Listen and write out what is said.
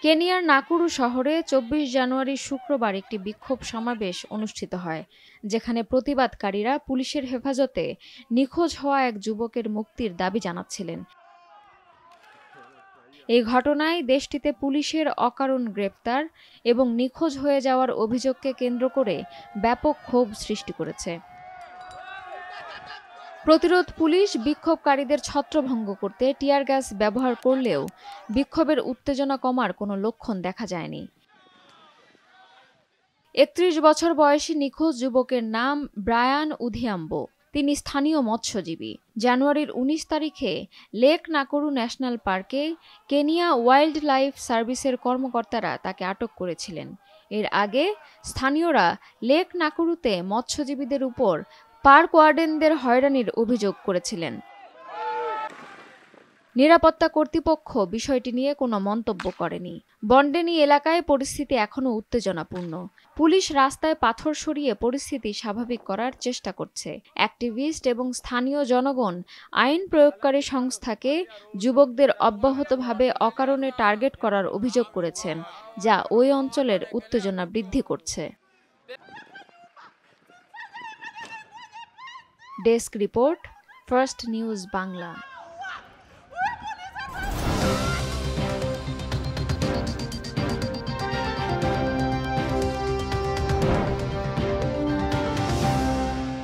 কেনিয়ার নাকুরু শহরে ২৪ জানুয়ারি শুক্রবার একটি বিক্ষোভ সমাবেশ অনুষ্ঠিত হয়, যেখানে প্রতিবাদকারীরা পুলিশের হেফাজতে নিখোঁজ হওয়া এক যুবকের মুক্তির দাবি জানাচ্ছিলেন। এই ঘটনায় দেশটিতে পুলিশের অকারণ গ্রেপ্তার এবং নিখোঁজ হয়ে যাওয়ার অভিযোগকে কেন্দ্র করে ব্যাপক ক্ষোভ সৃষ্টি করেছে। প্রতিরোধ পুলিশ বিক্ষোভকারীদের ছত্রভঙ্গ করতে টিয়ার গ্যাস ব্যবহার করলেও বিক্ষোভের উত্তেজনা কমার কোনো লক্ষণ দেখা যায়নি। ৩১ বছর বয়সী নিখোঁজ যুবকের নাম ব্রায়ান উধিয়াম্বো। তিনি স্থানীয় মৎস্যজীবী। জানুয়ারির ১৯ তারিখে লেক নাকুরু ন্যাশনাল পার্কে কেনিয়া ওয়াইল্ড লাইফ সার্ভিসের কর্মকর্তারা তাকে আটক করেছিলেন। এর আগে স্থানীয়রা লেক নাকুরুতে মৎস্যজীবীদের উপর পার্ক ওয়ার্ডেনদের হয়রানির অভিযোগ করেছিলেন। নিরাপত্তা কর্তৃপক্ষ বিষয়টি নিয়ে কোনো মন্তব্য করেনি। বন্ডেনি এলাকায় পরিস্থিতি এখনও উত্তেজনাপূর্ণ। পুলিশ রাস্তায় পাথর সরিয়ে পরিস্থিতি স্বাভাবিক করার চেষ্টা করছে। অ্যাক্টিভিস্ট এবং স্থানীয় জনগণ আইন প্রয়োগকারী সংস্থাকে যুবকদের অব্যাহতভাবে অকারণে টার্গেট করার অভিযোগ করেছেন, যা ওই অঞ্চলের উত্তেজনা বৃদ্ধি করছে। Desk report, first news Bangla.